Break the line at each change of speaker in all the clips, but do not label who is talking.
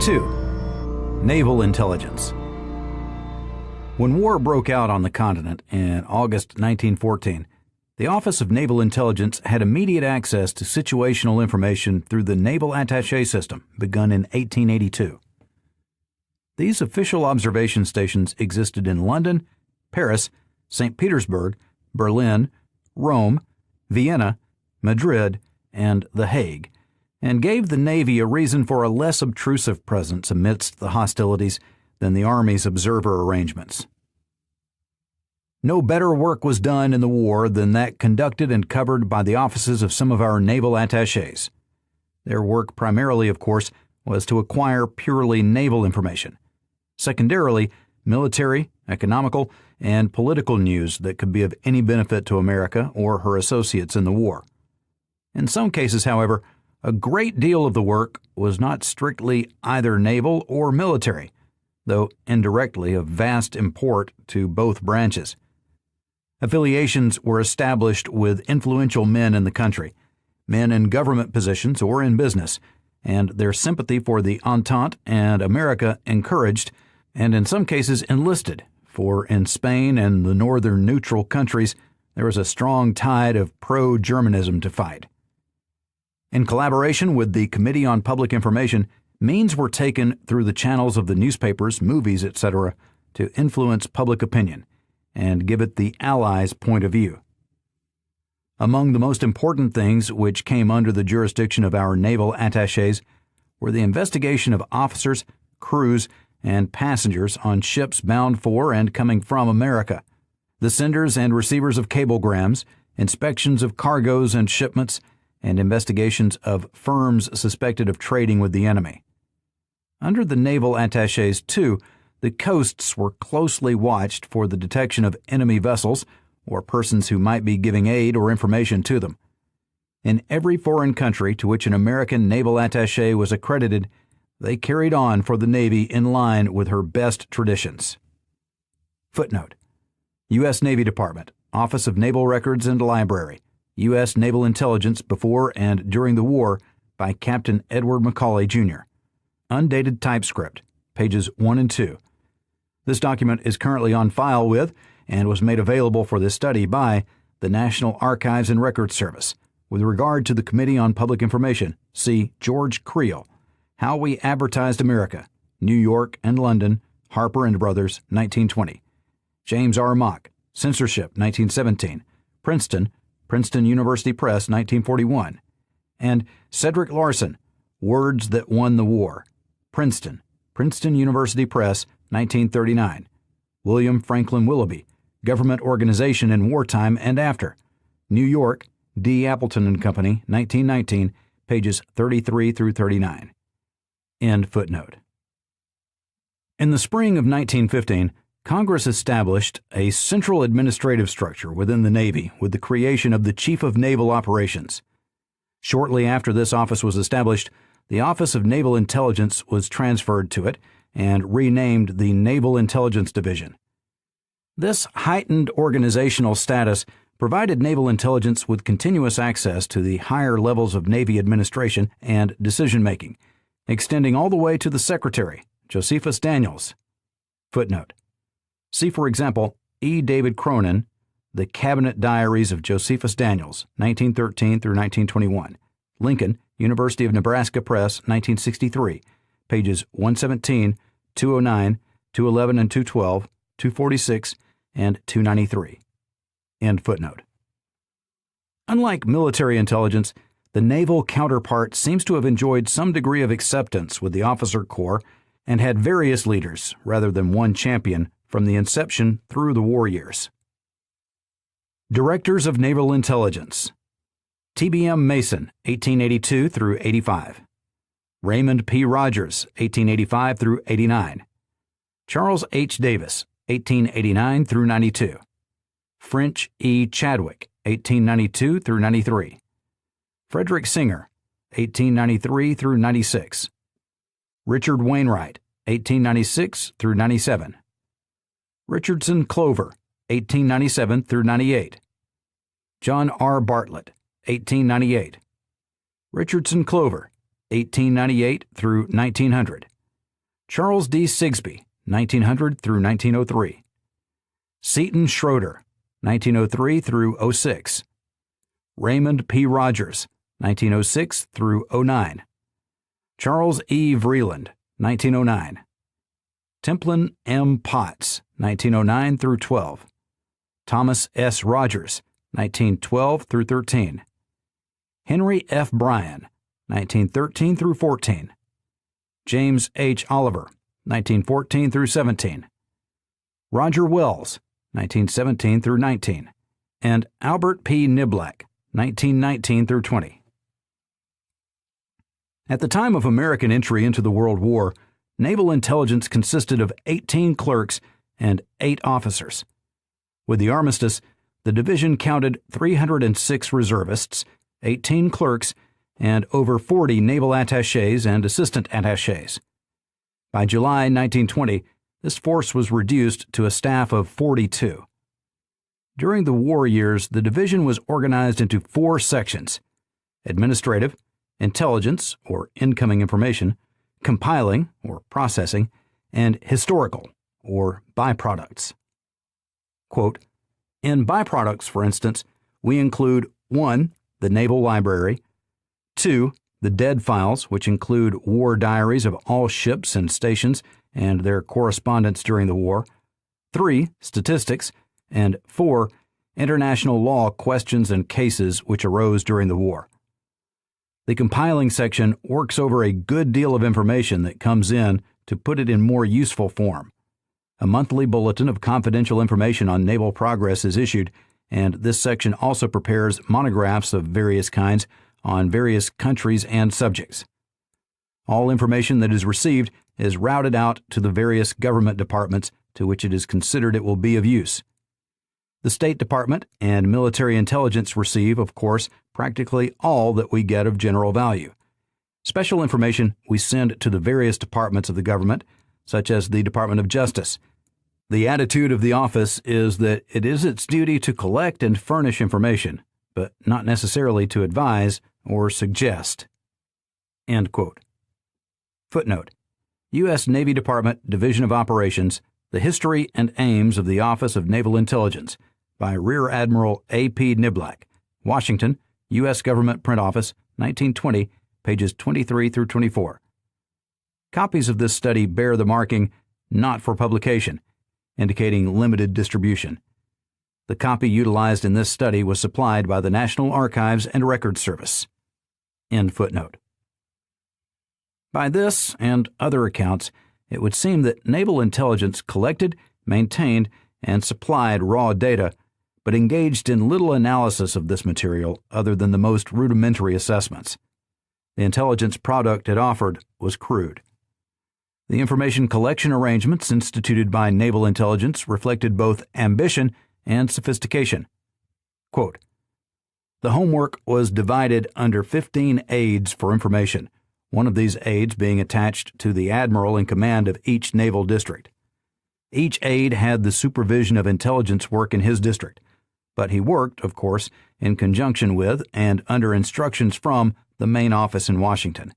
2. Naval intelligence. When war broke out on the continent in August 1914, the Office of Naval Intelligence had immediate access to situational information through the Naval Attaché System, begun in 1882. These official observation stations existed in London, Paris, St. Petersburg, Berlin, Rome, Vienna, Madrid, and The Hague, and gave the Navy a reason for a less obtrusive presence amidst the hostilities than the Army's observer arrangements. No better work was done in the war than that conducted and covered by the offices of some of our naval attachés. Their work primarily, of course, was to acquire purely naval information. Secondarily, military, economical, and political news that could be of any benefit to America or her associates in the war. In some cases, however, a great deal of the work was not strictly either naval or military, though indirectly of vast import to both branches. Affiliations were established with influential men in the country, men in government positions or in business, and their sympathy for the Entente and America encouraged, and in some cases enlisted, for in Spain and the northern neutral countries there was a strong tide of pro-Germanism to fight. In collaboration with the Committee on Public Information, means were taken through the channels of the newspapers, movies, etc., to influence public opinion and give it the Allies' point of view. Among the most important things which came under the jurisdiction of our naval attachés were the investigation of officers, crews, and passengers on ships bound for and coming from America, the senders and receivers of cablegrams, inspections of cargoes and shipments, and investigations of firms suspected of trading with the enemy. Under the naval attachés, too, the coasts were closely watched for the detection of enemy vessels or persons who might be giving aid or information to them. In every foreign country to which an American naval attaché was accredited, they carried on for the Navy in line with her best traditions. Footnote: U.S. Navy Department, Office of Naval Records and Library, U.S. Naval Intelligence before and during the war by Captain Edward Macaulay, Jr. Undated typescript, pages 1 and 2. This document is currently on file with and was made available for this study by the National Archives and Records Service. With regard to the Committee on Public Information, see George Creel, How We Advertised America, New York and London, Harper & Brothers, 1920. James R. Mock, Censorship, 1917, Princeton University Press, 1941. And Cedric Larson, Words That Won the War, Princeton University Press, 1939. William Franklin Willoughby, Government Organization in Wartime and After, New York, D. Appleton and Company, 1919, pages 33 through 39. End footnote. In the spring of 1915, Congress established a central administrative structure within the Navy with the creation of the Chief of Naval Operations. Shortly after this office was established, the Office of Naval Intelligence was transferred to it and renamed the Naval Intelligence Division. This heightened organizational status provided naval intelligence with continuous access to the higher levels of Navy administration and decision-making, extending all the way to the Secretary, Josephus Daniels. Footnote: see, for example, E. David Cronin, The Cabinet Diaries of Josephus Daniels, 1913 through 1921. Lincoln, University of Nebraska Press, 1963, pages 117, 209, 211 and 212, 246, and 293. End footnote. Unlike military intelligence, the naval counterpart seems to have enjoyed some degree of acceptance with the officer corps and had various leaders, rather than one champion, from the inception through the war years. Directors of Naval Intelligence: T.B.M. Mason, 1882 through 85. Raymond P. Rogers, 1885 through 89. Charles H. Davis, 1889 through 92. French E. Chadwick, 1892 through 93. Frederick Singer, 1893 through 96. Richard Wainwright, 1896 through 97. Richardson Clover, 1897 through 98. John R. Bartlett, 1898. Richardson Clover, 1898 through 1900. Charles D. Sigsbee, 1900 through 1903. Seton Schroeder, 1903 through 06. Raymond P. Rogers, 1906 through 09. Charles E. Vreeland, 1909. Templin M. Potts, 1909 through 12. Thomas S. Rogers, 1912 through 13. Henry F. Bryan, 1913 through 14. James H. Oliver, 1914 through 17. Roger Wells, 1917 through 19. And Albert P. Niblack, 1919 through 20. At the time of American entry into the World War, naval intelligence consisted of 18 clerks and 8 officers. With the armistice, the division counted 306 reservists, 18 clerks, and over 40 naval attachés and assistant attachés. By July 1920, this force was reduced to a staff of 42. During the war years, the division was organized into 4 sections: administrative, intelligence, or incoming information, compiling, or processing, and historical, or byproducts. Quote, in byproducts, for instance, we include 1. The Naval Library, 2. The dead files, which include war diaries of all ships and stations and their correspondence during the war, 3. Statistics, and 4. International law questions and cases which arose during the war. The compiling section works over a good deal of information that comes in to put it in more useful form. A monthly bulletin of confidential information on naval progress is issued, and this section also prepares monographs of various kinds on various countries and subjects. All information that is received is routed out to the various government departments to which it is considered it will be of use. The State Department and military intelligence receive, of course, practically all that we get of general value. Special information we send to the various departments of the government, such as the Department of Justice. The attitude of the office is that it is its duty to collect and furnish information, but not necessarily to advise or suggest. End quote. Footnote: U.S. Navy Department, Division of Operations, The History and Aims of the Office of Naval Intelligence, by Rear Admiral A. P. Niblack, Washington, U.S. Government Print Office, 1920, pages 23 through 24. Copies of this study bear the marking "Not for Publication," indicating limited distribution. The copy utilized in this study was supplied by the National Archives and Records Service. End footnote. By this and other accounts, it would seem that naval intelligence collected, maintained, and supplied raw data, but engaged in little analysis of this material other than the most rudimentary assessments. The intelligence product it offered was crude. The information collection arrangements instituted by naval intelligence reflected both ambition and sophistication. Quote, the homework was divided under 15 aids for information, one of these aids being attached to the admiral in command of each naval district. Each aide had the supervision of intelligence work in his district, but he worked, of course, in conjunction with and under instructions from the main office in Washington.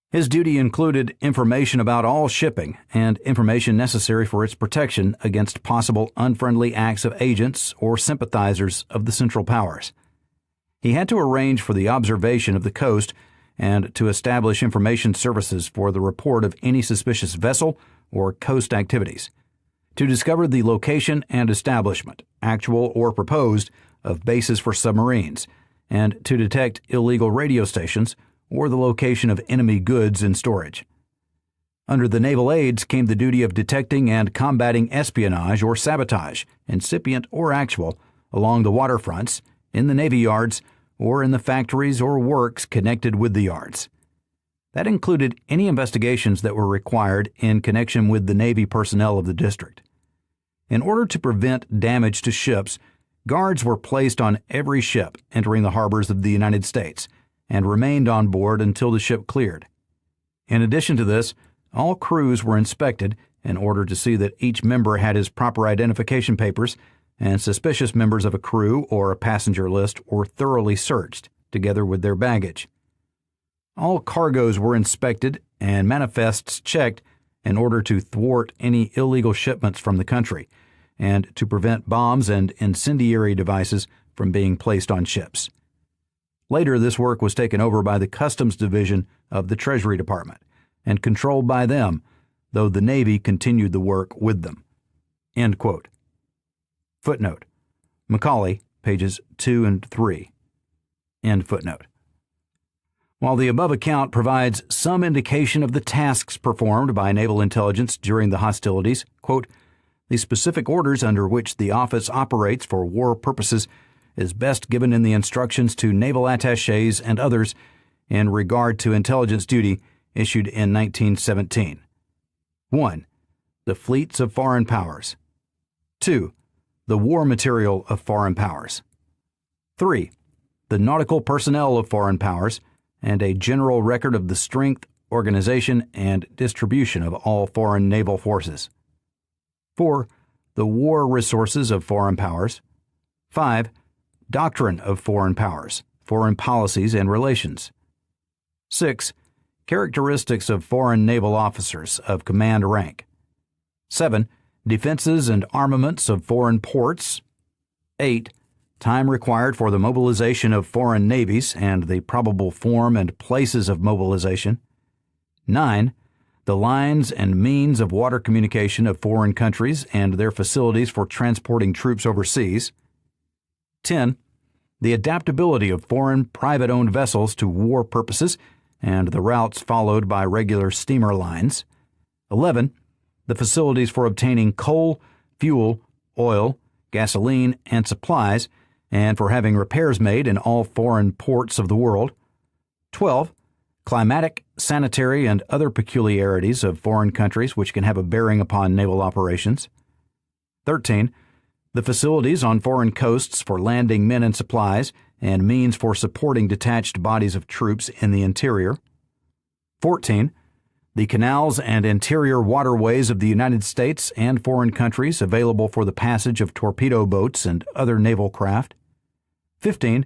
His duty included information about all shipping and information necessary for its protection against possible unfriendly acts of agents or sympathizers of the Central Powers. He had to arrange for the observation of the coast and to establish information services for the report of any suspicious vessel or coast activities, to discover the location and establishment, actual or proposed, of bases for submarines, and to detect illegal radio stations or the location of enemy goods in storage. Under the naval aids came the duty of detecting and combating espionage or sabotage, incipient or actual, along the waterfronts, in the Navy yards, or in the factories or works connected with the yards. That included any investigations that were required in connection with the Navy personnel of the district. In order to prevent damage to ships, guards were placed on every ship entering the harbors of the United States and remained on board until the ship cleared. In addition to this, all crews were inspected in order to see that each member had his proper identification papers, and suspicious members of a crew or a passenger list were thoroughly searched, together with their baggage. All cargoes were inspected and manifests checked in order to thwart any illegal shipments from the country and to prevent bombs and incendiary devices from being placed on ships. Later, this work was taken over by the Customs Division of the Treasury Department and controlled by them, though the Navy continued the work with them." End quote. Footnote: Macaulay, pages 2 and 3. End footnote. While the above account provides some indication of the tasks performed by naval intelligence during the hostilities, quote, "the specific orders under which the office operates for war purposes is best given in the instructions to naval attachés and others in regard to intelligence duty issued in 1917. 1. The fleets of foreign powers. 2. The war material of foreign powers. 3. The nautical personnel of foreign powers, and a general record of the strength, organization, and distribution of all foreign naval forces. 4. The war resources of foreign powers. 5. Doctrine of foreign powers, foreign policies and relations. 6. Characteristics of foreign naval officers of command rank. 7. Defenses and armaments of foreign ports. 8. Time required for the mobilization of foreign navies and the probable form and places of mobilization. 9. The lines and means of water communication of foreign countries and their facilities for transporting troops overseas. 10. The adaptability of foreign private-owned vessels to war purposes and the routes followed by regular steamer lines. 11. The facilities for obtaining coal, fuel, oil, gasoline, and supplies, and for having repairs made in all foreign ports of the world. 12. Climatic, sanitary, and other peculiarities of foreign countries which can have a bearing upon naval operations. 13. The facilities on foreign coasts for landing men and supplies, and means for supporting detached bodies of troops in the interior. 14. The canals and interior waterways of the United States and foreign countries available for the passage of torpedo boats and other naval craft. 15.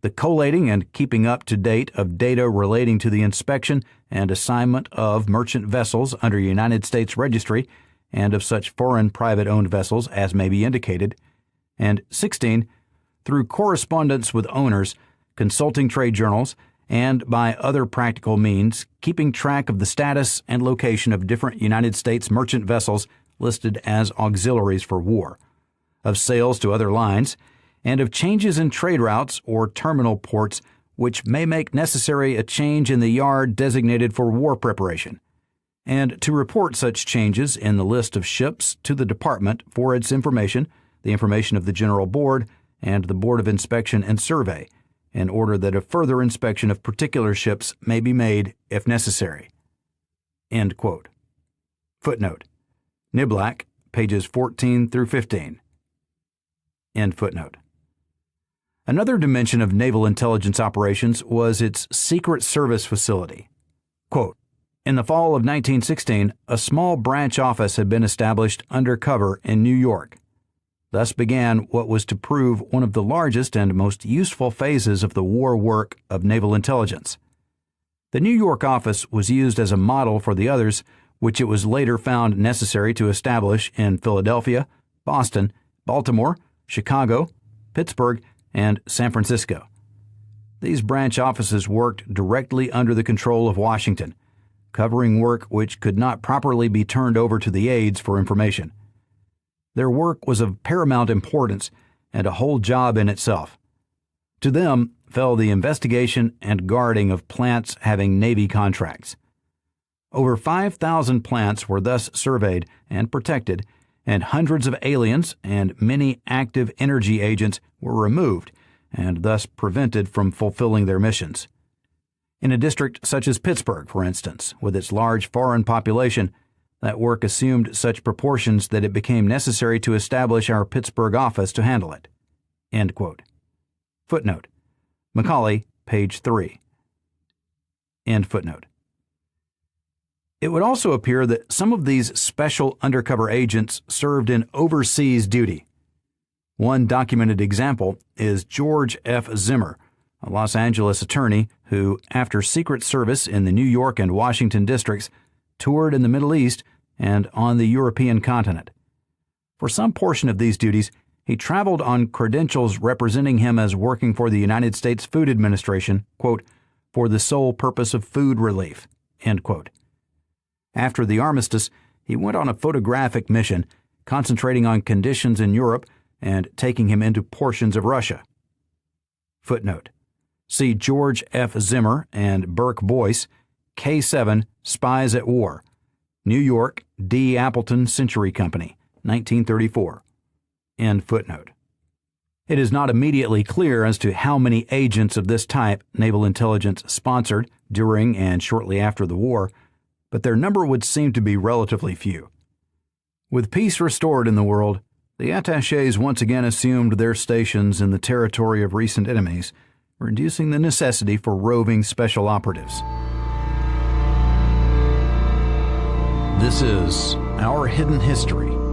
The collating and keeping up to date of data relating to the inspection and assignment of merchant vessels under United States registry and of such foreign private-owned vessels as may be indicated. And 16. Through correspondence with owners, consulting trade journals, and by other practical means, keeping track of the status and location of different United States merchant vessels listed as auxiliaries for war, of sales to other lines, and of changes in trade routes or terminal ports which may make necessary a change in the yard designated for war preparation, and to report such changes in the list of ships to the Department for its information, the information of the General Board, and the Board of Inspection and Survey, in order that a further inspection of particular ships may be made if necessary." End quote. Footnote: Niblack, pages 14 through 15. End footnote. Another dimension of naval intelligence operations was its Secret Service facility. Quote, "In the fall of 1916, a small branch office had been established undercover in New York. Thus began what was to prove one of the largest and most useful phases of the war work of naval intelligence. The New York office was used as a model for the others, which it was later found necessary to establish in Philadelphia, Boston, Baltimore, Chicago, Pittsburgh, and San Francisco. These branch offices worked directly under the control of Washington, covering work which could not properly be turned over to the aides for information. Their work was of paramount importance and a whole job in itself. To them fell the investigation and guarding of plants having Navy contracts. Over 5,000 plants were thus surveyed and protected, and hundreds of aliens and many active energy agents were removed and thus prevented from fulfilling their missions. In a district such as Pittsburgh, for instance, with its large foreign population, that work assumed such proportions that it became necessary to establish our Pittsburgh office to handle it." End quote. Footnote: Macaulay, page 3. End footnote. It would also appear that some of these special undercover agents served in overseas duty. One documented example is George F. Zimmer, a Los Angeles attorney who, after secret service in the New York and Washington districts, toured in the Middle East, and on the European continent. For some portion of these duties, he traveled on credentials representing him as working for the United States Food Administration, quote, for the sole purpose of food relief, end quote. After the armistice, he went on a photographic mission, concentrating on conditions in Europe and taking him into portions of Russia. Footnote. See George F. Zimmer and Burke Boyce, K7, Spies at War, New York, D. Appleton Century Company, 1934. End footnote. It is not immediately clear as to how many agents of this type naval intelligence sponsored during and shortly after the war, but their number would seem to be relatively few. With peace restored in the world, the attachés once again assumed their stations in the territory of recent enemies, reducing the necessity for roving special operatives. This is Our Hidden History